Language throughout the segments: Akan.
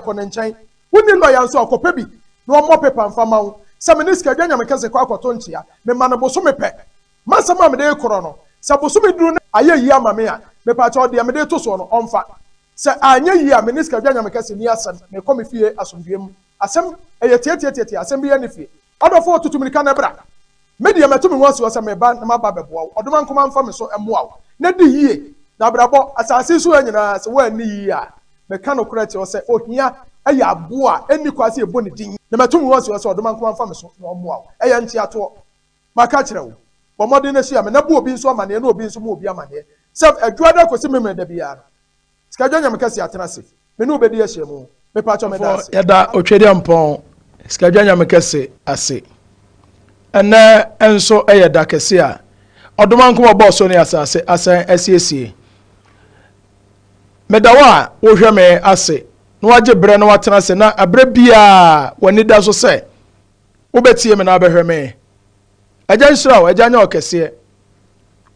akɔ ne nkyɛn woni lawyer nso akɔpɛ bi na ɔmmɔ paper mfama wo sɛ me ne sika dwa nyame kɛse kɔ akɔtɔ ntia me ma no bosome pɛ masɛm a mede korɔ no sɛ bosome duru na ayɛ yi ama me a me pa kyɛw de mede to so no ɔmfa sɛ anya yi a me ne sika dwa nyame kɛse ni asɛm me kɔ me fie asomdwem asɛm ɛyɛ tie asɛm bi yɛ ne fie ɔdɔfo tutumika na bra me de meto me ho so sɛ me ba na maba bɛboa wo ɔdoma nkoma mfa me so ɛmoa wo na di yie na brabɔ asase so anyina sɛ wo ani yie a me ka no korɛ te wo sɛ ohia ɛyɛ aboa ɛni kwase ebo ne din na meto me ho so sɛ ɔdoma nkoma mfa me so na ɔmoa wo ɛyɛ ntiato maka kyerɛ wo bɔmɔden na hyia me na bu obi nso amane na obi nso mu obi amane sɛ adwada kosi me da bia sika dwa nyame kɛse atena se me ne obedi ahyia mu me pa kyɛ me da ase yɛda otwedi ampɔn sika dwa nyame kɛse ase ɛnɛ enso ɛyɛ da kɛse a ɔdoma nkoma bɔ so ne asase asan asiesie medawa wo hwɛ me ase na wagye brɛ na watena se na abrɛ bia wani da so sɛ wobɛtie me na abɛhwɛ me agya nhyira wo agya nya ɔkɛseɛ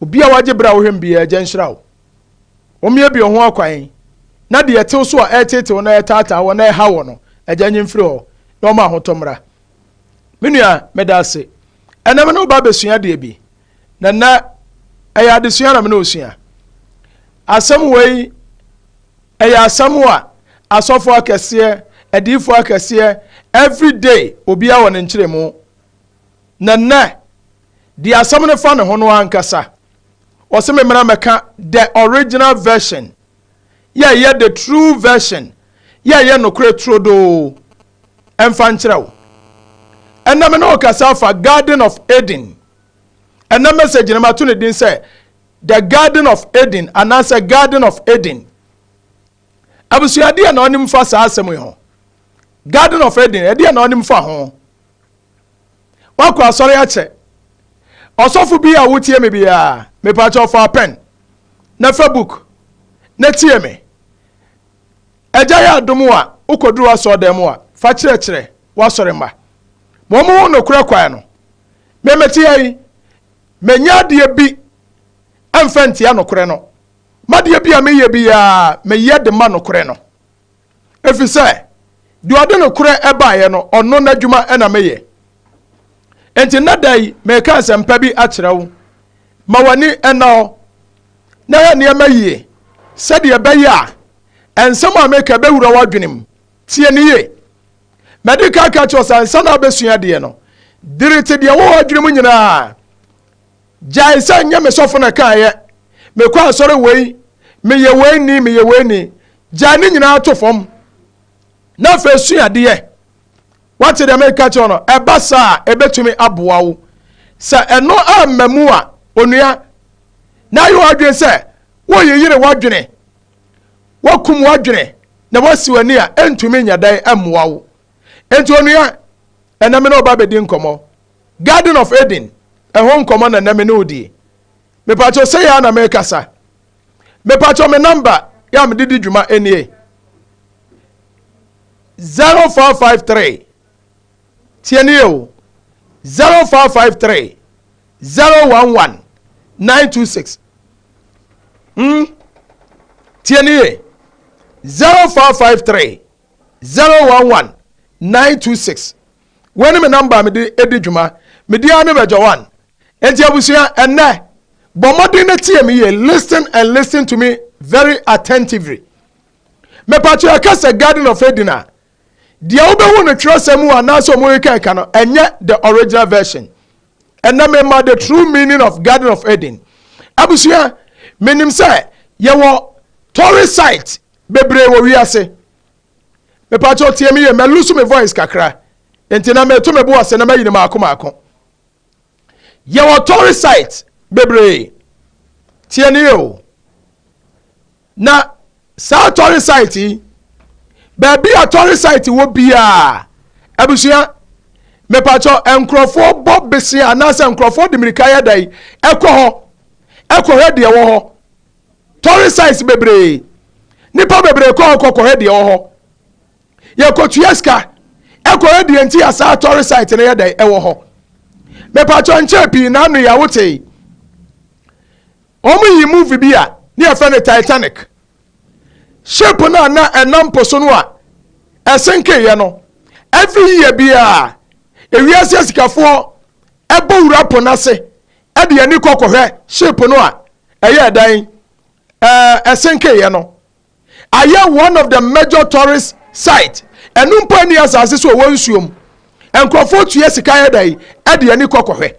obi a wagye brɛ wo hwɛ bia agya nhyira wo omie bi ho akwan na de yɛtew so a ɛtetew na ɛtaataa wɔ na ɛha wɔ no agya nyimfiri hɔ na ɔma ahotɔmmra menua meda ase ɛnam ne woba bɛsua deɛ bi na ɛyɛ adesua na me ne osua asɛm wei ɛyɛ asɛm a asɔfo akɛseɛ adiyifo akɛseɛ every day obi a wɔ ne nkyerɛmu na di asɛm ne fa ne ho no ankasa ɔsɛ me mmara mɛka the original version yɛ the true version yɛ nokore trodo ɛmfa nkyerɛ wo ɛnam ne ɔkasa fa garden of eden ɛnam message ne mato ne din sɛ the garden of eden anaasɛ garden of eden abusuadeɛ na ɔnim fa saa asɛm yi ho garden of eden ɛdeɛ na ɔnim fa ho wakɔ asɔre akyɛ ɔsɔfo bi a wotie me bia me pa kyɛ fa pen na fa book na tie me agya ya adom a ukoduru asɔ dem a fa kyerɛkyerɛ wasɔre mba mo mo no kura kwan no me meti yi menya de bi amfa ntia no kore no madeɛ bi a meyɛ bia meyɛ de ma no kore no efisɛ de ɔde no kore ɛbaayɛ no ɔno n'adwuma ɛna meyɛ enti na dai me ka asɛmpa bi akyerɛ wo ma wani ɛna na yɛ nneɛma yie sɛdeɛ bɛyɛ a ɛnsɛm a meka bɛwura wadwenem tie ne yie medical catchers ansa na abɛsua deɛ no dirite deɛ wo wadwenem nyinaa gyae sɛ nyɛ me sɔfo na kaayɛ mekɔ asɔre wei meyɛ wei ni gyae ne nyinaa to fam na afɛ sua deɛ wate deɛ meka kyerɛ no ɛba saa ɛbɛtumi aboa wo sɛ ɛno ammamu a onua na ayɛ wadwene sɛ woyeyere wadwene wakum wadwene na wasi wani a ɛntumi nyadan ammoa wo enti onua ɛnam na oba bedi nkɔmɔ garden of eden ɛho nkɔmɔ na nam ne odi me pacho sɛ ya na me kasa me pacho me number ya me didi dwuma enie 0453 tienie o 0453 011 926 tienie 0453 011 926 when me number me di edi dwuma me di ane bejo 1 enti abusua enne bomodi na tie me ye listen to me very attentively me pacho akasa garden of edina dia obewu no twrosemu anaso mo kan no enye the original version enne me ma the true meaning of garden of eden abusua menim say ye wo tourist site bebre wo wiase me pacho tie me ye me lose me voice kakra enti na me to me bo ase na me yini maako ye wo tourist site bebre tie ni o na sa tourist site baby a tourist site wo bia abusua me pacho enkrofo bob besi anasa enkrofo de mirika ya dai ekɔ he de wo ho tourist site bebre nipa bebre kɔ he de wo ho ye kotueska ekɔ he de nti asa tourist site na ya dai ewo ho me pacho nche pi na no ya wote omu yi movie bia ne afa ne Titanic ship na enam poso no a esenke ye no every year bia ewiase sikafo ebo wura ponase e de ani kokohwe ship no a eye dan esenke ye no aye one of the major tourist site enumpa ni asase so wonsuom enkrofo tue sika ye dan e de ani kokohwe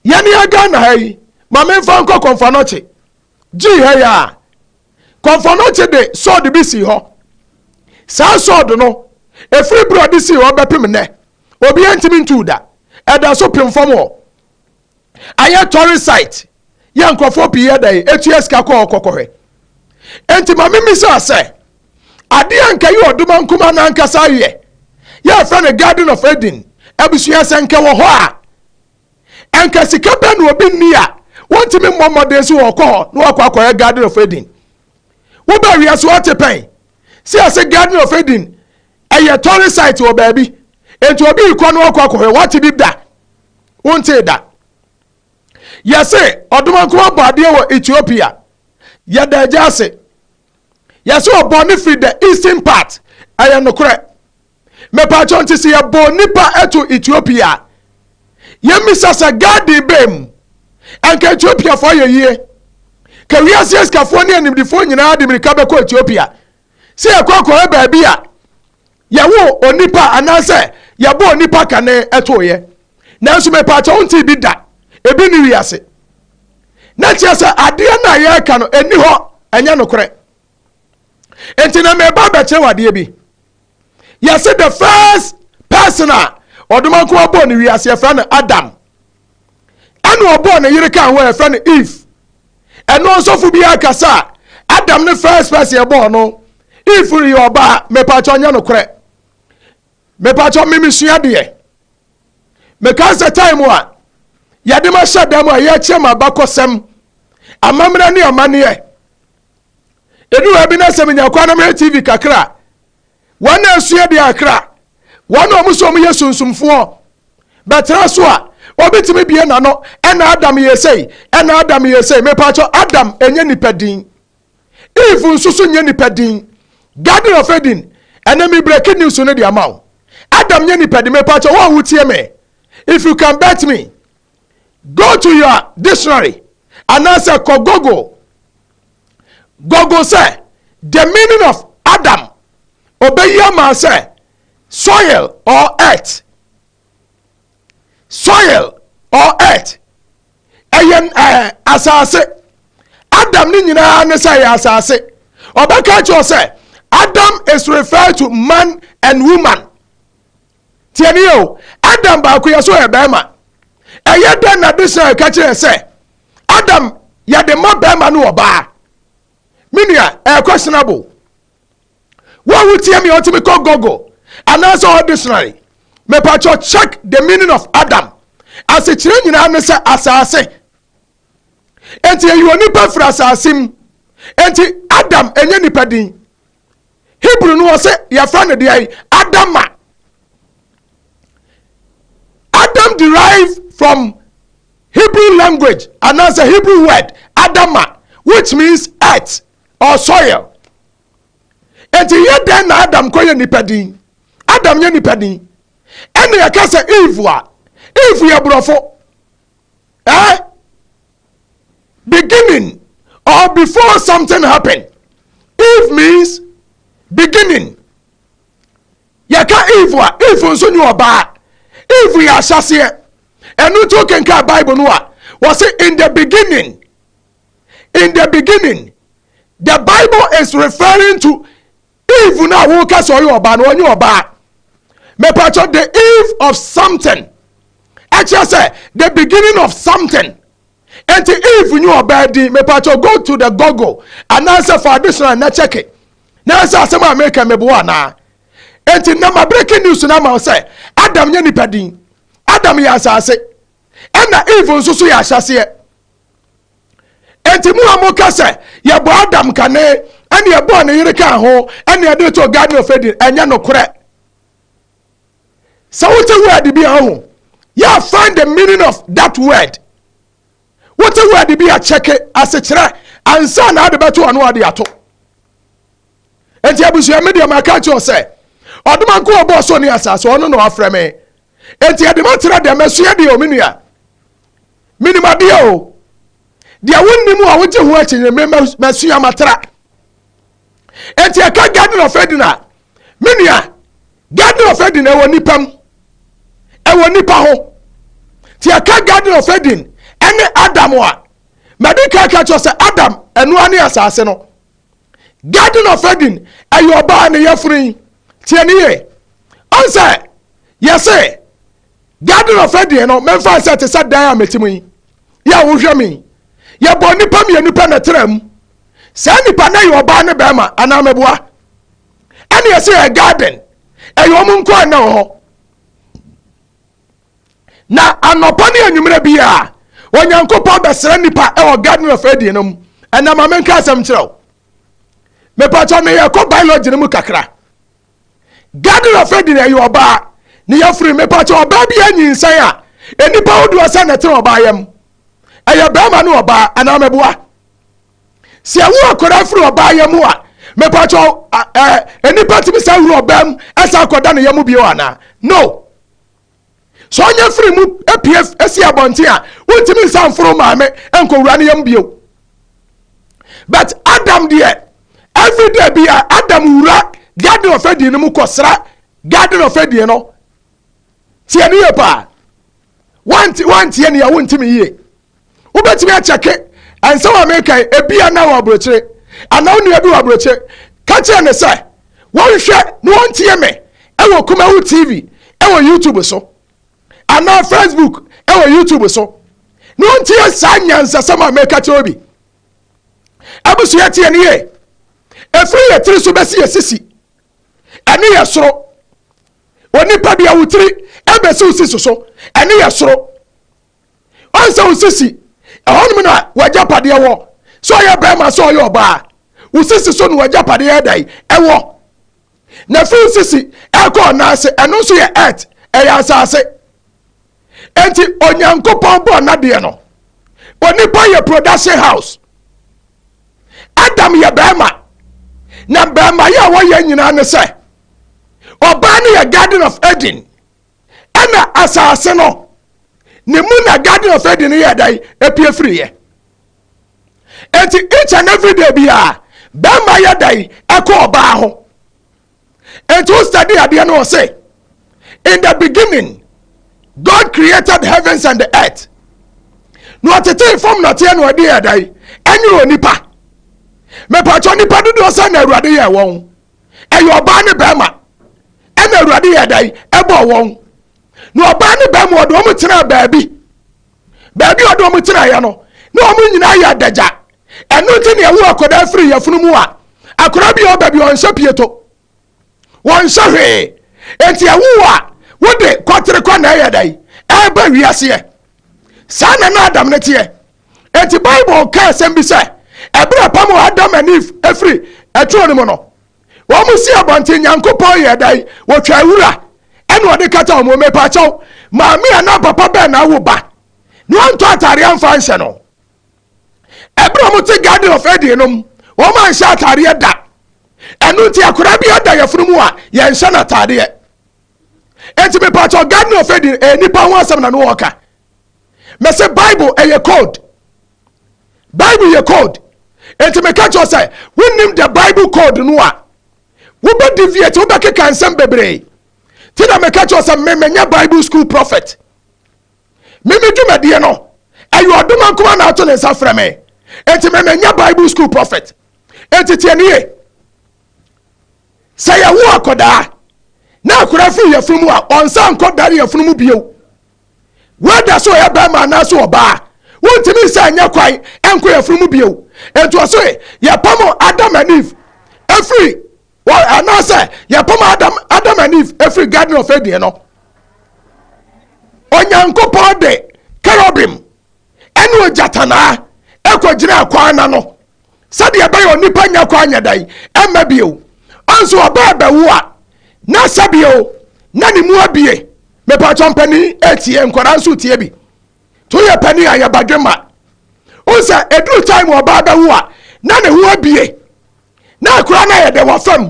yani aga na hai ma me fa nko konfanoche ji he ya konfanoche de sword bi si ho sa sword no efri brodi si ho bepem ne obi antimi ntuda eda so pemfom ho aye tourist site ya nkofo pie dai etu eska ko kokohwe enti ma me sa se ade anka yi oduma nkuma na nkasa ye ya fa ne Garden of Eden abusua senke wo ho a enka sika be no obi ni a wontimi mmomode si wo ko no akwa Garden of Eden wo ba wi aso atepen si ase Garden of Eden eye tourist site wo baabi enti obi ko no akwa what did da wonte da yese oduma ko bade wo Ethiopia ya da jase yese oboni free the eastern part aya no kore me pa chonti si ya boni pa eto Ethiopia yemisa sa gadi bem anka Ethiopia for ye ka wiase eskafo ne animdifo nyina de mirika be ko Ethiopia se akwa baabi a yawo onipa anase yabo onipa kane etoye nanso me pa chonti bi da ebi ni wiase na tiasa ade na ye ka no eni ho anya no kore enti na me ba be che wade bi yase the first person oduma ko abo ni wiase e fra na Adam anu obo na yire kan ho e fra na Eve eno sofu bi akasa Adam ne first person e bo no Eve ri oba me pa cho nya no kore me pa cho mimi sua de me kan se time wa yade ma shadam a ye chema bakosem amamra ni amane edu abi na sem nya kwa na me TV kakra wana asua de akra wana omuso mu yesunsumfo betra so a obetimi bie na no ena Adam yesei ena Adam yesei me pa cho Adam enye nipadin Eve nsusu nye nipadin Garden of Eden enemy breaking news no de amaw Adam nye nipadin me pa cho wo wutie me if you can bet me go to your dictionary and answer Google say the meaning of Adam obey your man say soil or earth ayen asase Adam ni nyina ne say asase obeka cho say Adam is referred to man and woman tienio Adam ba ko yeso e bema eye den na dictionary ka kire say Adam ya de ma bema no oba minia questionable what would tell me on to me call Google and answer all dictionary me pacho check the meaning of Adam as a chire nyina ne say asase enti you oni pa fra asasim enti Adam enye nipadin Hebrew no say ya fra ne dey Adama Adam derived from Hebrew language and as a Hebrew word Adama which means earth or soil enti ye den na Adam ko ye nipadin Adam ye nipadin ene ya ka say Eve ya brofo beginning or before something happened Eve means beginning yaka Eve nso ni oba Eve ya shase enu to kenka Bible no a was in the beginning the Bible is referring to Eve na wo ka so yo oba no onye oba me pacho the eve of something actually say the beginning of something and if you are bad me pacho go to the Google and answer for additional na check it na answer some American me bo na and na ma breaking news na ma say Adam nya nipadin Adam ya asase and na Eve nso so ya asase and mu amoka say ya bo Adam kane and ya bo na yire kan ho and ya do to Garden of Eden enya no kore so what a word be ho ya find the meaning of that word. What a word be a check it as a chere and son had better one word yato. enti abusu media maka cho se oduma nko obo so ni asase ono no afre me enti ade matira de mesua de o menua minima de o de wonnimu a woje ho akyenye mesua matira enti aka garden of Eden menua garden of Eden e woni pam e woni pa ho ti aka garden of Eden ene Adam a medical catch say Adam enu ani asase no garden of Eden ayo ba ne yafrin ti eniye on say yes garden of Eden no memfa say te say dan ametimu ya wo hwe mi ya bo nipa mi nipa na tram say nipa na yo ba ne be ma ana meboa ene yes a garden ayo mu nko na ho na anopa ne anwumre bia onyankopon besere nipa e o garden of Eden no ena ma menka asem kirew me pacha me yakọ biology ne mu kakra garden of Eden ayo oba ne yafri me pacha oba bia nyinsan a enipa odu asa na tere oba yam ayo ba ma ne oba ana meboa si awu akora fri oba yam a me pacha enipa timi sa wu obam asa akoda ne yam bio ana no so anya free mu APF esi abonte a wontimi sanforo maame enko wura ne yam bio but Adam there every day be Adam wura garden of Eden mu kosra garden of Eden no tie ne yepa want ye ne ya wontimi ye wobetimi a cheke ansa wa meka ebia na wa broche ana onu ebi wa broche ka che ne sai won hwe no wontie me ewo KUMAWOOD TV ewo YouTube so ana Facebook ewo YouTube so no ntie sanyansa sama meka che obi abusu ya tie ne ye efri ye tiri so besi ye sisi ene ye soro oni pa bia wutiri ebesi usisi so ene ye soro onse usisi ehonu na wajapade wo so ye brema so ye oba usisi so no wajapade ye dai ewo na fi usisi eko na ase eno so ye earth eya asase enti onyankopon bo na de no oni pa ye production house Adam ye brema na brema ye wo ye nyina ne se oba ne ye garden of Eden ana asase no ne mu na garden of Eden ye dai epie free ye enti each and every day bia brema ye dai eko oba ho enti o study ade no say in the beginning God created heavens and the earth no atete form na tie no ade ye dai enyi onipa me pacho nipa do so na awurade ye won eyo oba ne bema e na awurade ye dai ebo won no oba ne bema odo mu tena baabi odo mu tena ya no no mu nyina ya daja eno nti ne ewu akoda free ya funu mu a akora bi o baabi on hapieto won hwe enti ewu a wode kotere kwa na ya dai e ba wiase ye sana na Adam ne tie enti Bible ka asem bi say ebra pamo Adam and Eve efri etro ne mo no wo mu si abonte nyankopon ye dai wo twa wura ene ode kata mo me pa chaw maami ana papa be na wo ba no anto atare amfa nse no ebra mo ti garden of Eden no wo man sha atare da enu ti akora bi oda ye funu mu a ye nse na atare enti me pa chaw garden of Eden nipa ho asem na no woka me say Bible ye code Bible ye code enti me catch you say wonnim the Bible code no a wo be deviate wo be keka nsem bebre ti na me catch you say me menya Bible school prophet me dwumade no ayo odoma nkoma na ato ne nsa frɛ me enti me menya Bible school prophet enti tie ne say ya wo akoda na akora fi ya funu a onsa nkodare ya funu mu bio wada so ya ba ma na so oba wontimi sa anya kwai enko ya funu mu bio ento so ya pamo Adam and Eve every well anasa ya pamo Adam and Eve every garden of Eden no onyankopon de cherubim eno jatana ekogire akwa na no sade ya ba yo nipa nya kwa anya dai emma bio onso oba ba wo a na sabio na ni mu abie me pa chompani etie nkora nso tie bi to ye pani aya badwema o say edru time oba ba wo a na ne ho abie na akura na ye de wa fam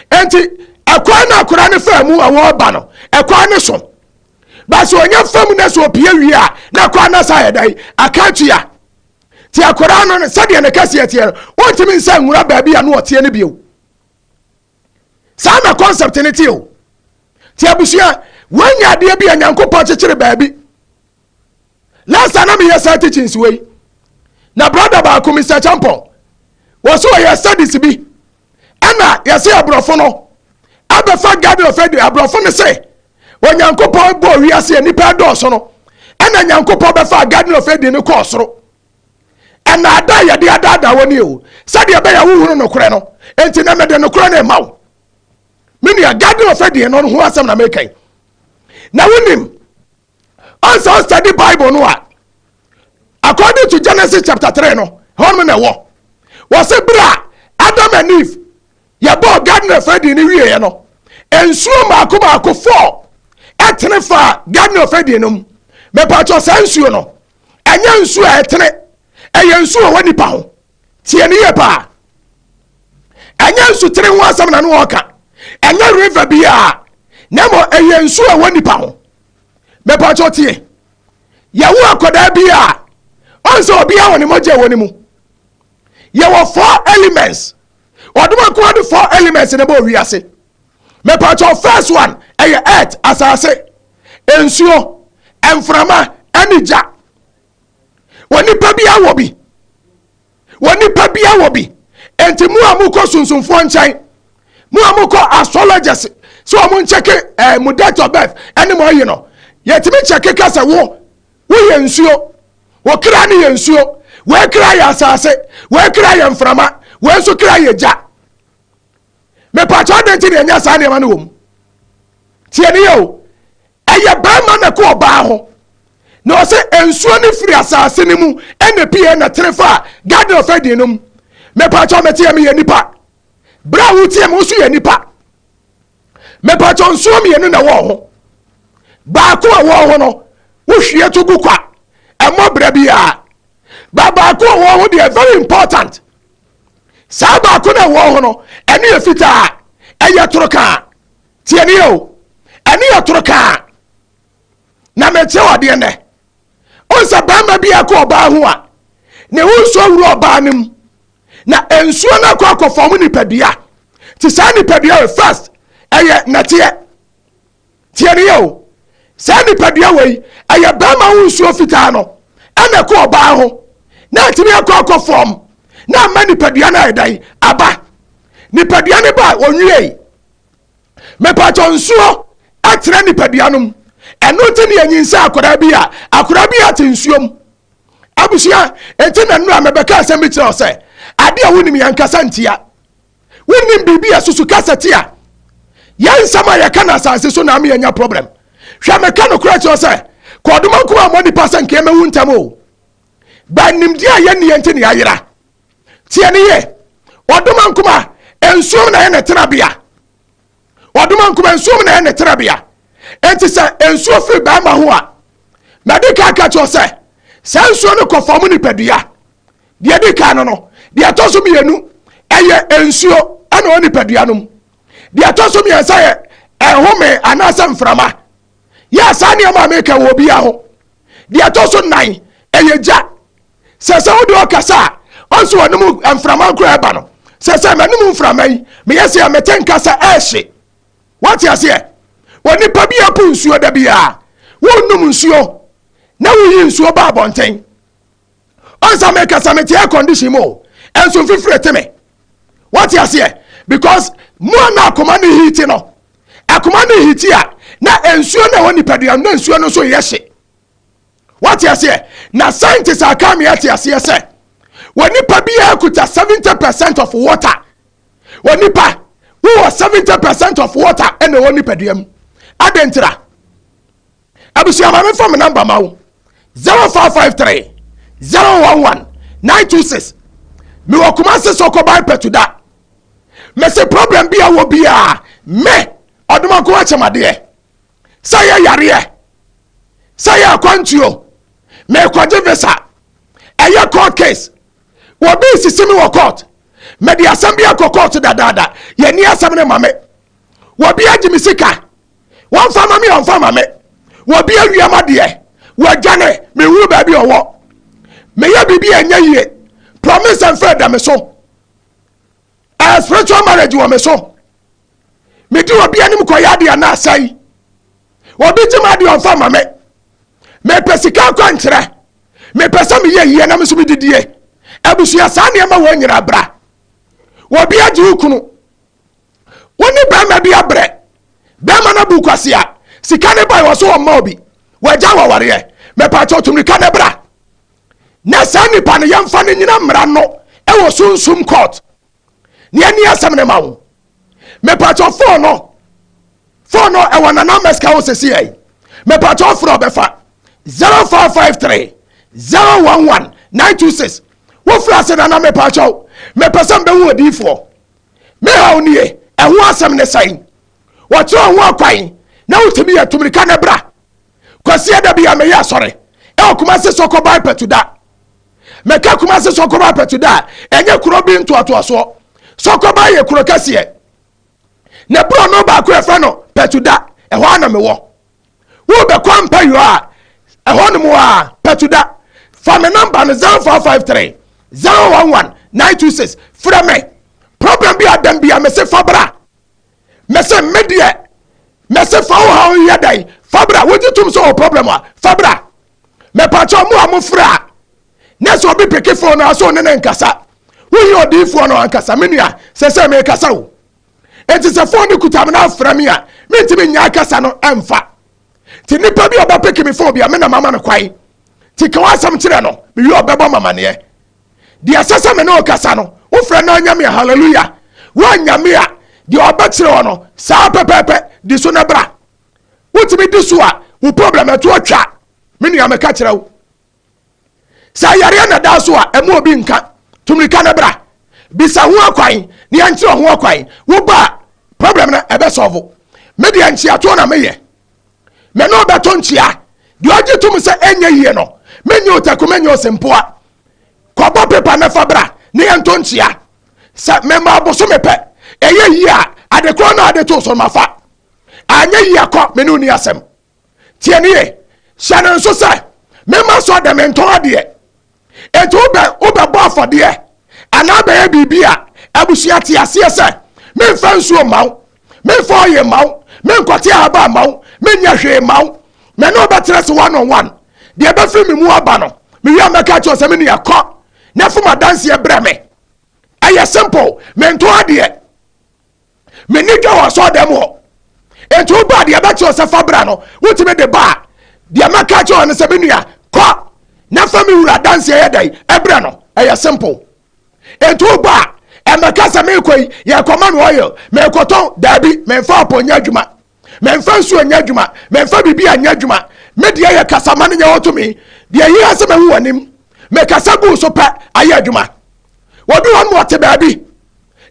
enti akwa na akura ne fam mu awon ba no akwa ne so ba so onya fam na so pie wi a na akwa na sa ye dai akatu ya ti akura no se de ne kase tie won timi nsa nwura ba bia no otie ne bio sa na concept ne tio ti abusia wanya de bia nyankopɔ kyekere ba bi last time me yes teachings way na brother ba ko Mr. Atimpon was so your studies bi ana yes abrofo no abefa garden of Eden abrofo ne say onyankopɔ bo wi ase nipa do so no ana nyankopɔ befa garden of Eden ne ko soro ana ada ye de ada woni o sade be ya wo hunu no kore no enti na me de no kore na mawo mini a garden of Eden no ho asem na mekai na wonim also study Bible no according to Genesis chapter 3 no hon me wo was a bra Adam and Eve ya bo garden of Eden ni wie no ensuo maako 4 etene fa garden of Eden no me pa cho sansuo no enya nsuo etene eye nsuo wani pa ho tie ne ye pa enya nsuo tere ho asam na no oka enya river bia nemo eye nsuo wani pa ho me pa cho tie ya wo akoda bia onso bia woni moje woni mu ye wo 4 elements oduma ko do 4 elements ne bo wiase me pa cho first one eye earth asase ensuo emframa anija woni pa bia wo bi woni pa bia wo bi enti mu amuko sunsunfo nchan mu amuko astrologers so amun check mu date of birth any more you know yetimi check kasa wo ye nsuo wo kra ne ye nsuo we kra ya asase we kra ya mframa we nso kra ya ja me pa cha denti ne nya sa ne ma no wom tie ne yo eye ba ma na ko ba ho na o se ensuo ne firi asase ne mu ene pie na trefa garden of Eden num me pa cha me tie me ye nipa bra wo tie me so ye nipa me pa cha nsuo me ye no na wo ho ba ko a wo ho no wo hwie to gu kwa emo bra bia ba ko wo ho dey very important sa ba ko na wo ho no ene ye fita eye toroka tie ne yo ene ye toroka na me tie ode ne onsa ba ma bia ko ba ho a ne wo so wuro ba nim na ensuo na ko akofo mu nipadua ti sa nipadua first eye na tie ne yo sa nipadua wei eye ba ma wo nsuo fita no ana ko ba ho na timi akọ form na ma nipadua na edai aba nipadua ne ba onwie me pa cho nsuo atre nipadua num eno te ne anyinsa akora bia te nsuom abusia enti na nu amebeka asem bi kire ose ade a wonim yankasa ntia wonim bibia susu kasetia yansama yakana asase so na me anya problem hwa meka no kura kire ose koduma ko amoni pasan ke me wuntam o ba nimdi aye ne enti ne ayira tie ne ye oduma nkuma ensuom na ye ne terabia oduma nkuma ensuom na ye ne terabia enti sa ensuo firi ba ma ho a medika ka cho se sensuo no kofomu ni padua de dika no de atoso mienu eye ensuo ana oni padua no de atoso mi ensa ye ehome anasa mframa ya sani ama meka wo bia ho de atoso nan eye ja sese wo de okasa onso wonum mframa kura eba no sese manum mframa yi me yesi ameten kasa ehye what you say woni pa bia pu nsuo da bia wonum nsuo na wo yi nsuo ba bonten onsa meka sameti air condition mo enso fifire teme what you say because mo na akoma ne heat no akoma ne heat a na ensuo na woni padua na ensuo no so yehye what you say na scientists akami ati ase say woni pa bia kuta 70% of water woni pa wo 70% of water and woni padua mu adentra abusia ma me phone number mawo 0553 011 926 me wakuma se so ko buy petu da me se problem bia wo bia me oduma ko achemade say yare say akwantuo me kwaje visa eye court case wo bi sisimi wo court mede asɛm bi akɔkɔ to dadaada yɛni asɛm ne mame wɔbi agye me sika wɔmfa ma me ɔmfa ma me wɔbi awia ma deɛ wɔadwane mewuru baabi ɔwɔ meyɛ biribi a ɛnyɛ yie promise and faith da me so spiritual marriage wɔ me so medi wɔbi anim kɔyɛ adeɛ na asɛe wɔbi gye ma adeɛ ɔmfa ma me mepɛ sika akwankyerɛ mepɛ sɛ meyɛ yie na me so medidie abusua saa nneɛma wɔ nyina bra wɔbi agye wo kunu wone bɛrima bi abrɛ bɛrima no bu kwase a sika ne bae wɔ so wɔmma obi wɔagya wɔwareɛ mepɛ kyɛ ɔtumrika ne bra na saa nipa no yɛmfa no nyina mmara no ɛwɔ sunsum court ne ani asɛm ne ma wo mepɛ kyɛ phone no ɛwɔ nana meska wo sesi ai mepɛ kyɛ ɔfrɛ ɔbɛfa 0553 011 926 wofrɛ ase nana mepɛ kyɛ mepɛ sɛ mbɛhu odiifoɔ mehaw nie ɛho asɛm ne sɛn wɔkyerɛ ho akwan na wotumi yɛ tumrika ne bra kwasiɛ da bi a meyɛ asɔre ɛwɔ Kumasi sɔkɔba pɛtuda meka Kumasi sɔkɔba pɛtuda ɛnyɛ kuro bi ntoatoasoɔ sɔkɔba yɛ kuro kɛseɛ ne bro no baako ɛfrɛ no pɛtuda ɛhɔ ana mewɔ wobɛkɔ mpa yo a ɛhɔ no mu a pɛtuda fa me number no 0453 011 926 frɛ me problem bi adam bi a mese fabra mese medeɛ mese fa wo ha yɛ dai fabra woji tum so problem a fabra me pacho mu amufra na so bi peke phone na so ne nkasa wo yi odifo no ankasa menua se me kasa wo enti se phone kuta me na afra me a me ntimi nya kasa no emfa ti nipa bi oba peke me phone bi a me na mama no kwai ti ka wasam kire no me wi obebo mama ne di asasa me no kasa no wo fra na nya me hallelujah wo nya me a di oba kire no sa pepepe di so na bra wotimi di so a wo problem eto atwa me nua me ka kire wo sa yare na da so a emu obi nka tumrika na bra bisa ho akwan ne ankire ho akwan wo ba problem na ebe solve me de anchi ato na meye me no beto nchia di oje tum se enye yie no menye otakomenye osempoa kobo pepa na fabra ne ento nchia sa me ma boso mepe eye yie a adekro na adeto so mafa anya yie akọ me no ni asem tie ne shana nso se me ma so de mento ade eto obe bo afode ana be bibia abusia tie ase se me mfa nsuo maw me mfa oye maw me nkote aba maw me nya hwe maw me no betre se one on one de be fi me mu aba no me wi ameka cho se me ni akọ na fuma dance e bre me aye simple me nto ade me ni dwa wo so dem ho eto ba de be cho se fabra no wutime de ba de ameka cho ne se me nua kọ na fa me wura dance e dai e bre no aye simple eto ba emeka se me koi ye koma no oil me koton dabi me fa aponya adwuma me mfa nsu anya adwuma me mfa bibi anya adwuma me de ye kasama ne nya wotumi de yi ase me hu anim me kasa gu so pa aye adwuma wobi won mo te baabi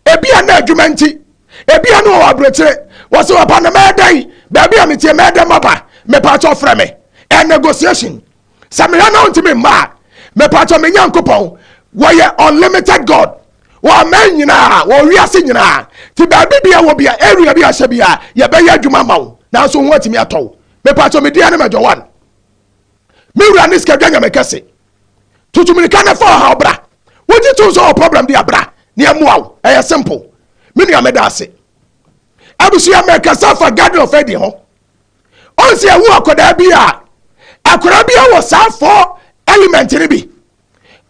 ebi ana adwuma nti ebi ana wo abrotire wo se wapa na me dai baabi a me tie me dem aba me pa cho frɛ me and negotiation samira na ntimi ma me pa cho me nyankopɔn wo ye unlimited god wa man nyina wo wiase nyina ti baabi bia wo bia area bia hye bia ye be ya adwuma mawo na so ho atimi atɔ me pa cho me dia ne mejo wan me wura ne ska dwanya me kese tutumika na fa ha obra woji to so problem dia bra ne amuaw e simple me nua me da ase abusia me kasa fa garden of Eden ho onse ewu akoda bia akora bia wo sa fo element ne bi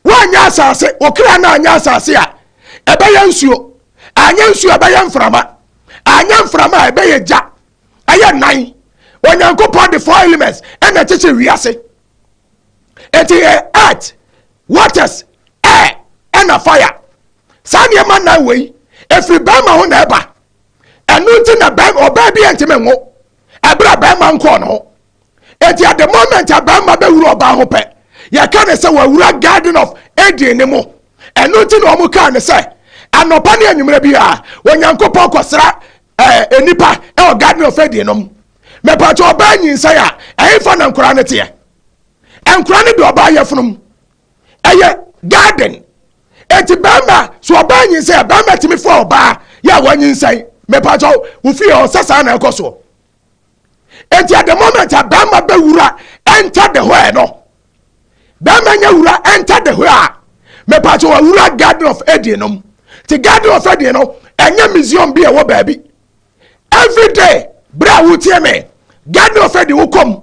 wanya asase okra na anya asase a ebeye nsuo anya nsuo ebeye mframa anya mframa ebeye ja aye nan onyankopɔn de 4 elements ena cheche wiase eti earth waters air and fire sanye man na we efri bama ho na eba enu nti na bam oba bi ntime ngo ebra bama nko no eti at the moment abama be wuru oba ho pe ya ka ne se wawura garden of Eden ne mo enu nti na omu ka ne se anopa ne anwumre bi a onyankopɔn kosra enipa e o garden of Eden nom me pa cho oba nyinsa ya efa na nkora ne te enkora ne de oba yefunum eye garden enti bama so oba nyin say bama timi fo oba ya wanyin say me pa cho wo fi o sasa na ekoso enti at the moment a bama be wura enter the where no bama nya wura enter the where me pa cho wura Garden of Eden no ti Garden of Eden no enya museum bi e wo baabi every day bra wo tie me Garden of Eden wo kom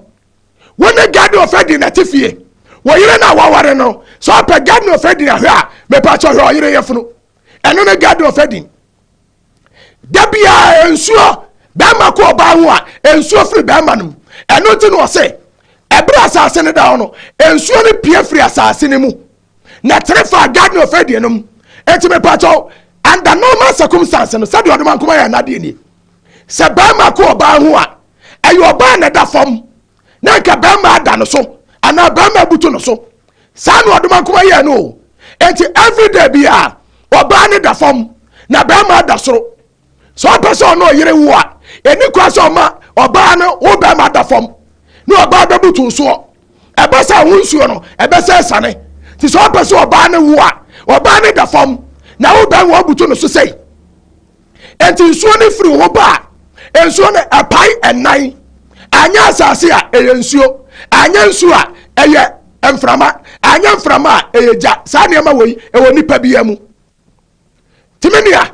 wona Garden of Eden na tifie wo yire na waware no so pe Garden of Eden ahwa me pa cho hwa yire yefunu eno na Garden of Eden dabia ensuo bama ko ba ho a ensuo firi bama num eno ti no se ebra asase ne da no ensuo ne pie firi asase ne mu na trefa Garden of Eden num enti me pa cho under normal circumstances no sade odoma nkoma ya na de ni se bama ko ba ho a ayo ba na da fam na ka bama ada no so ana bama butu no so sanu odoma nkoma ya no enti every day bia oba ne da fam na bama ada soro so person no yire wo a eni kwa so ma oba no wo bama da fam no oba be butu so e ba sa hu nsuo no e be sa sane ti so person oba ne wo a oba ne da fam na wo ba wo butu no so sei enti nsuo ne firi wo ba ensuo ne apai enan anya asase a eyensuo anya nsuo a eye emframa anya mframa a eyeja sa ne ma wei ewo nipa bia mu timenia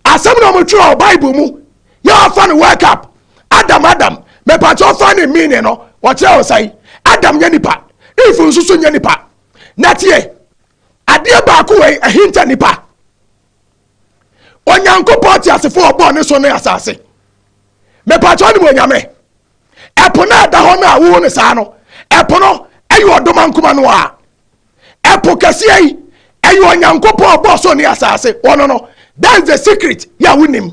asem no mo twa Bible mu ya fa ne wake up Adam me pa cho fa ne meaning no wo kire wo sai Adam nya nipa if nsuso nya nipa na tie ade ba ko wei ahinta nipa onyankopɔ ti asefo obo ne so ne asase me pa cho ne mo nyame epo na da ho na wo ne sa no epo no ayo odoma nkoma no a epo kase yi ayo onyankopɔ obo so ne asase wono no that's the secret ya wunim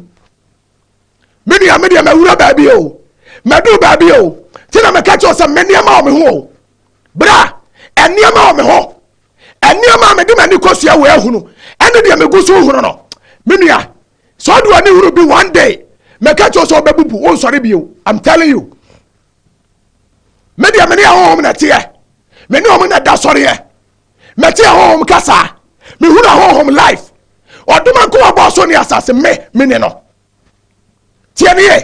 media mawura baabi o madu baabi o tina me ka cho se meniama o me ho bra eniama o me ho eniama me de mani kosua we ahunu ene de me gusu hunu no menua so do ani huru bi one day me ka cho so bebubu won sori bi o I'm telling you media meni ahom na tie meni o na da sori e me tie ahom kasa me huru ahom life oduma ko abo so ni asase me ne no tie ne e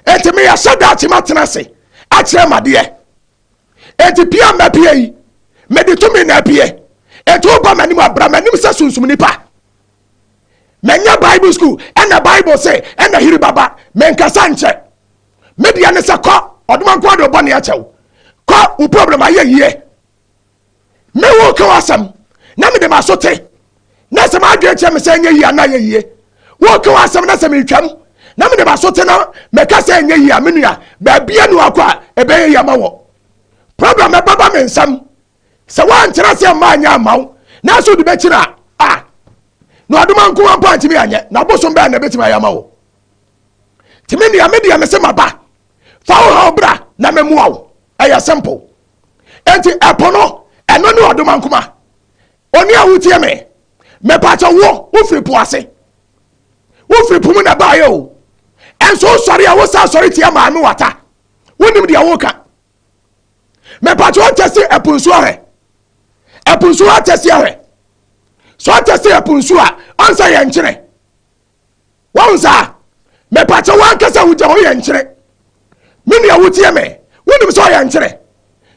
enti me ya shada ti matena se a kire made e enti pia ma pia yi me de to me na pia enti oba mani ma bra mani se sunsum nipa menya Bible school and the Bible say and the hiri baba menka sanche media ne se ko oduma ko ado bone a chew ko u problem aye yie me wo ka wasam na me de masote na se ma adwe che me se nya yie na ye yie wo ka wasam na se me twam na me de masote na me ka se nya yie amenua ba bia no akwa e be yie ma wo problem e baba me nsam se wa ntira se ma nya mawo na so de be kira no aduma nko ampa ntimi anye na bosom ba na betima ya mawo timi ne media me se maba fa wo ha bra na memua wo aya simple enti epono eno ne aduma nkoma oni awutie me pa cha wo firi po ase wo firi po mu na ba ye o enso sori a wo sa sori tie ma me wata wonim dia wo ka me pa cha tese epunsu ahwe epunsu atese ahwe so atese epunsu a ansa ye nkyere wonsa me pa cha wan kasa wuja ho ye nkyere mini awutie me wonim so ye nkyere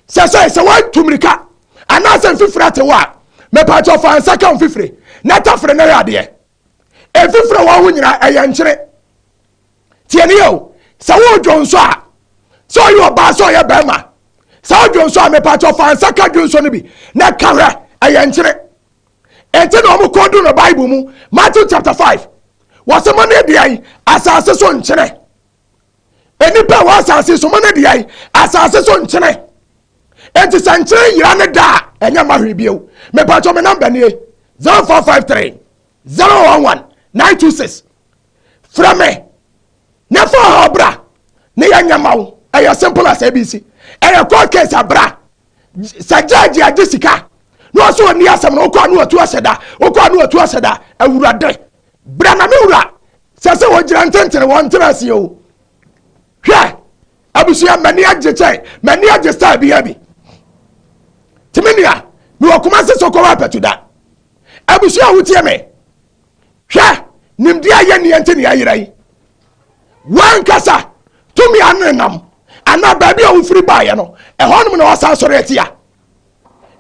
se wan tumrika ana se fifira te wa me pa cha fa ansa ka fifire na tafre na ya de e fifire wa ho nyina e ye nkyere tie ne yo se wo dwonso a so yo ba so ye bema se wo dwonso a me pa cha fa ansa ka dwonso ne bi na ka hwe e ye nkyere enti no mo kodu no Bible mu Matthew chapter 5 wase mo ne dia asase so nkyere eni pa wa asase so mo ne dia asase so nkyere enti sankyere yira ne da enya mahwe bieu me pa cho me number ne 0453 011 926 from me na for obra ne ya nyamawo aya simple as ABC aya court case abra sa judge agisika no so ni asem no ko anu atu aseda awurade bra na me wura se wo gira ntentere won terase o hwe abusia mani agyeche mani agesta bia bi timenia mi wakuma se sokowa petuda abusu a wotie me hwɛ nimdi aye ne ente ne ayerai wan kasa tumi anenam ana baabi a wofiri baaye no ehonum na wasa sɔre atia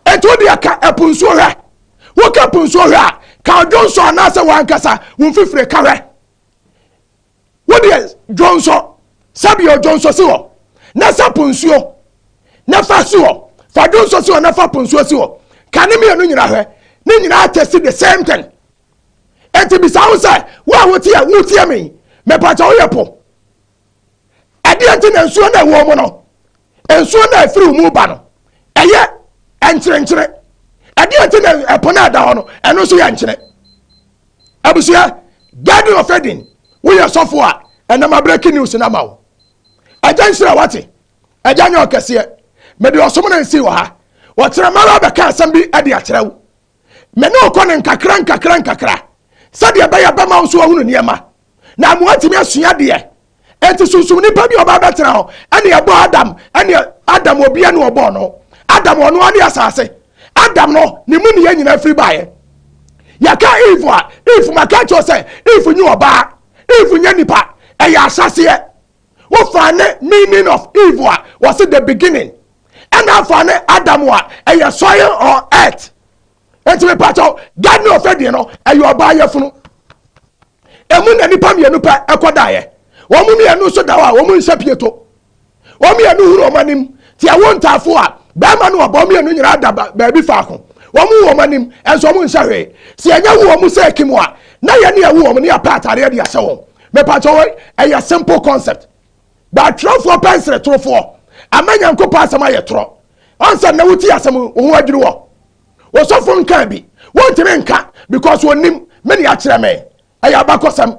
eto de aka epunso hwɛ woka punso hwɛ a ka Johnson anase wan kasa wonfifire ka hwɛ wode Johnson sabio Johnson se wo na sa punsuo na fa se wo fa Johnson se wo na fa punsuo se wo kane me anu nyina hwɛ ne nyina test the same thing enti bisa wo say wo a wotie me pa cha wo yepo ade enti na nsuo na wo mo no nsuo na afiri mu ba no eye enkyere ade enti na epo na da ho no eno so ya nkyere abusia Garden of Eden wo ye sofo a enama breaking news na ma wo ajan shira wate ajan yo kese me de osomo na nsi wo ha wo tere mara be ka asem bi ade a kyerɛ wo me ne okɔ ne nkakra sade ba ya ba ma wo so hunu niema na mo atimi asua de enti sunsum ni pa bi oba betera ho ene ye bo Adam obi ene obo no Adam ono ane asase Adam no ne mu ne ya nyina firi baaye ya ka Eve maka cho say Eve nyu oba Eve nya nipa eya asase e wo fa ne meaning of Eve was the beginning and afa ne Adam eya soil or earth enti me pacho Garden of Eden no eya oba ye funu emu na nipa mienu pa ekodaye wo mu mienu so dawa wo mu nsapieto wo mienu huru omanim ti awon tafo a ba ma no oba mienu nyira da ba bi fa ko wo mu omanim enso mu nsahwe si anya wo mu se kimu a na ye ne wo mu ne apatare de ase wo me pacho eya simple concept ba trofo pensere trofo amanya nkopa asama ye tro onsa na wuti asam wo adwiri wo so fun kan bi won tire nka because wonim me ne akire me eya bakosam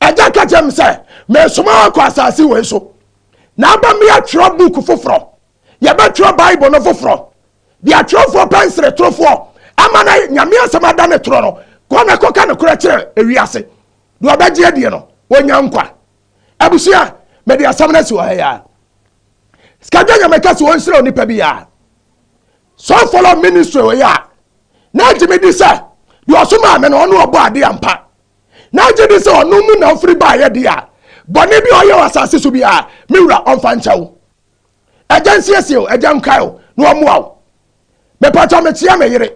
eja ka jem se me soma ko asase we so na ba me atro book foforo ye ba tro Bible no foforo dia trofo pensere trofo amana nyame asama da ne tro no ko na ko ka ne kora kire ewiase do obagie die no wonya nkwa abusia me dia asam na si wa ya skadwa nyame ka si won sire onipa bi ya so follow ministry we ya na jimi di se di osuma me no ono obo ade ampa na jidi se onu mu na ofri ba ye dia boni bi oye wasase so bia miwura onfa nchawo agency asio agam kayo no omuawo me pacha me tia me yire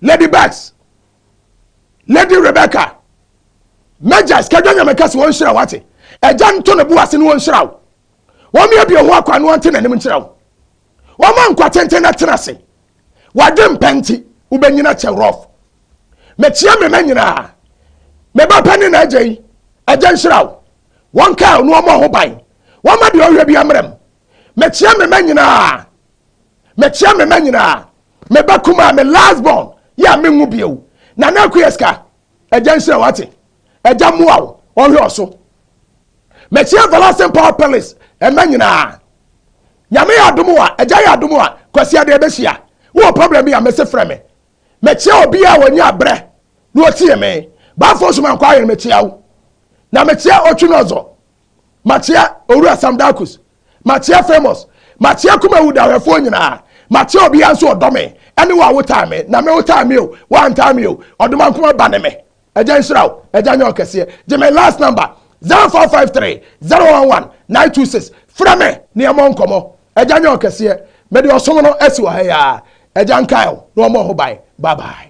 Lady Bags Lady Rebecca Mejas kadwanya me kase won hira wate agam to ne buase ne won hira wo me bi ho akwa no ante nanim hira wo man kwa tenten na tenase wadem penti ubenyina cherof me tia me manyina me ba pani na agyi agyan hira won ka no mo ho ban wo ma de ohwe bi amrem me tia me manyina me ba kuma me last born ya me nwu biu na na kuyeska agyan hira wate agyan muaw ohwe oso me tia Valasen Power Palace e manyina nyame ya adomo agyan ya adomo kwasi ade be hia wo problem ya me se freme me tia obi a wonya abre no otie me ba force man kwa yen me tia wo na me tia otwunozo matia oru asamdakus matia famous matia KUMAWOOD awefo nyina matia obi anso odome ene wa wo time na me wo time o wa time o odoma nkoma ba ne me agyan hiraw agyan okese je me last number 0453 011 926 frame ne amon komo agyan okese me de osomo no asi wa ha ya agyan kayo no mo ho bye bye